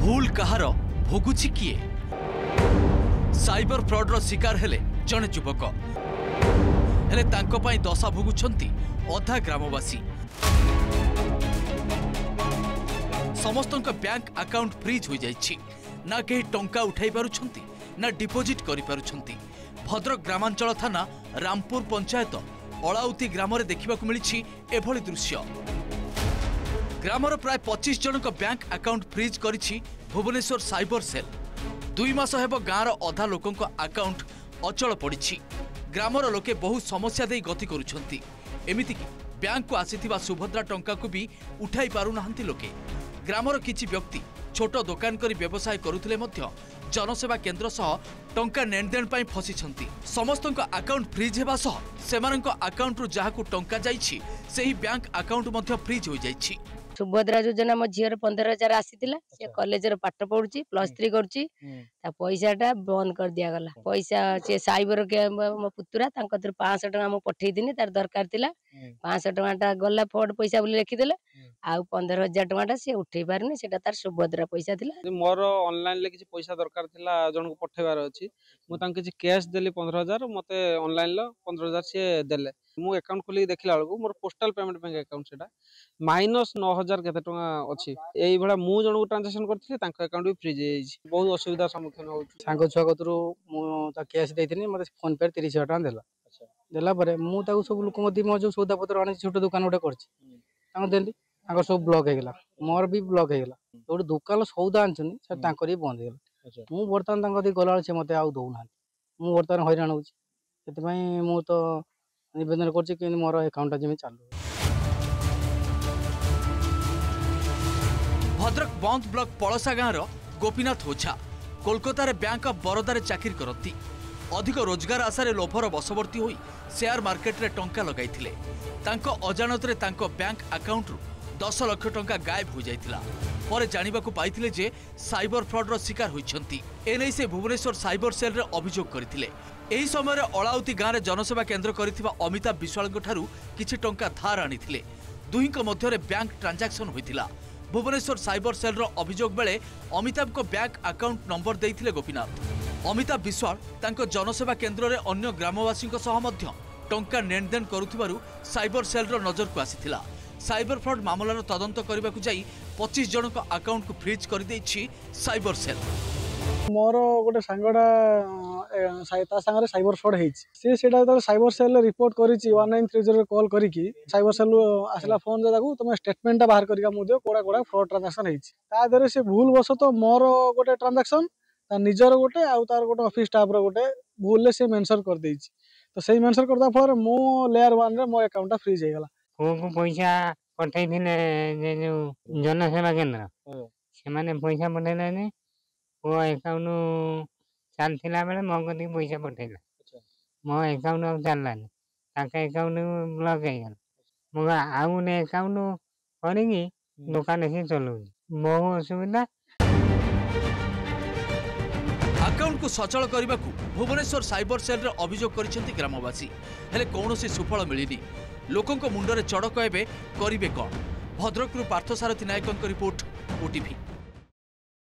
भूल कहार भोगुछि किए cyber fraud शिकार हेले जने युवक हेले तांको पाई दशा भोगुछंती अधा ग्रामवासी समस्तंक बैंक अकाउंट फ्रीज हो जाइछि ना केही टंका उठाई पारुछंती ना डिपोजिट करि पारुछंती। भद्रक ग्रामांचल थाना रामपुर पंचायत अलाउती ग्राम रे देखिबाकू मिलिछि एभली दृश्य। ग्रामर प्राय 25 जनक बैंक अकाउंट फ्रीज करिछि भुवनेश्वर साइबर सेल। 2 मास हेब गाँर अधा लोकंक अकाउंट अचल पड़िछि। ग्रामर लोके बहु समस्या दे गति करुछंती। एमिति कि बैंक को आसीथिबा सुभद्रा टंका को भी उठाई पारु नाहंती लोके। ग्रामर किछि व्यक्ति छोट दुकान करी व्यवसाय करुथिले मध्य जनसेवा केन्द्र सह टंका नेणदेण पाई फसिछंती। समस्तंक अकाउंट फ्रीज हेबा सह सेमानंक अकाउंट रु जाहाकू टंका जाइछि सेही बैंक अकाउंट मध्य फ्रीज हो जाइछि। सुभद्रा योजना मो झीर 15,000 आसीथिला से कॉलेज रे पाठ पढुची +3 करची ता पैसाटा बंद कर दिया गला। पैसा से साइबर के मो पुतरा तांक तर 500 टका मो पठेई दिनी तार दरकार थिला 500 टकाटा गला फ्रॉड पैसा बोली लिखि देले आ 15,000 टकाटा से उठेई पारनी सेटा तार सुभद्रा पैसा थिला। मोर ऑनलाइन ले किछि पैसा दरकार थिला जन को पठेबार अछि मो तांक किछि कैश देली 15,000 मते ऑनलाइन ल 15,000 से देले। मो अकाउंट खोली देखला बेलको मोर पोस्टल पेमेंट बैंक अकाउंट सेटा -9,000 केते टका अछि। एई भला मु जन को ट्रांजैक्शन करथिले तांक अकाउंट भी फ्रीज हे छि। बहुत असुविधा सम्मुखीन होउछि। सांग छुआ कतरु मु ता कैश देथिनी मते फोन पे 30,000 टका देला। अच्छा देला परे मु ताको सब लोक मदी म जो सौदा पत्र आने छोट दुकान उठे करछि ताको देली ताको सब ब्लॉक हे गेला मोर भी ब्लॉक हे गेला। ओड दुकान सौदा आनछनी से तांकरी बंद हे गेला। मु वर्तमान तांको दी गला से मते आउ दउ ना मु वर्तमान हैरान होछि। सेति पई मु तो निवेदन करछि कि मोर अकाउंट जेमी चालू। भद्रक बंद ब्लॉक पड़सा गाँर गोपीनाथ ओझा कोलकाता बैंक ऑफ बरोदा चाकरी करती। अधिक रोजगार आशारे लोभर बशवर्ती होई शेयर मार्केट रे टंका लगाइथिले। तांको अजाणतरे तांको बैंक अकाउंट रु 10 लाख टंका गायब हो जाइथिला। परे जानिबाकू पाइथिले जे साइबर फ्रॉड रो शिकार होइछंती। एनै से भुवनेश्वर साइबर सेल रे अभियोग करथिले। एही समय अलाउती गाँव में जनसेवा केन्द्र करथिबा अमिताभ विश्वाल ठारू किछि टंका धार आनिथिले। दुहींक मध्यरे बैंक ट्रांजैक्शन होइथिला। भुवनेश्वर साइबर सेल रो अभियोग बेले अमिताभ को बैंक अकाउंट नंबर देइथिले गोपीनाथ। अमिताभ विश्वाल तांको जनसेवा केन्द्र रे अन्य ग्रामवासी सह मध्य टंका नेणदेण करुथिबारु साइबर सेल रो नजर को आसीथिला। साइबर फ्रॉड मामलार तदंत करबाकू जाई 25 जनक अकाउंट को फ्रीज कर देइछि साइबर सेल। मोर गोटे सांगडा ता संगे साइबर फ्रॉड हेछि से सेटा तो साइबर सेल रिपोर्ट करिछि 1930 कॉल करिकि साइबर सेल आसला फोन जे ताकू तुम स्टेटमेंट बाहर करिका मु दियो कोडा कोडा फ्रॉड ट्रांजैक्शन हेछि। ता देरे से भूल बस तो मोर गोटे ट्रांजैक्शन ता निजर गोटे आ तार गोटे ऑफिस स्टाफ रो गोटे भूल ले से मेंशन कर देछि। तो सही मेंशन करदा फर मो लेयर 1 रे मो अकाउंट फ्रीज हे गेला। को पैसा पठै थिने जे जो जनसेवा केन्द्र से माने पैसा पठैलानी वो अकाउंट चलथिला बेले मो कति पैसा पठैला मो अकाउंट अब चललानी ताके अकाउंट ब्लॉक हे गेल मो आउ ने अकाउंट करिकी दुकान से चलउ बहु असुविधा। अकाउंट को सचल करने को भुवनेश्वर साइबर सेल रे अभियोग करिसेंती ग्रामवासी हेले कौनसी सुफल मिलिनी। लोकंक मुंडरे चड़क एबे करिवे कौन। भद्रकरू पार्थसारथी नायकंक रिपोर्ट ओटीवी।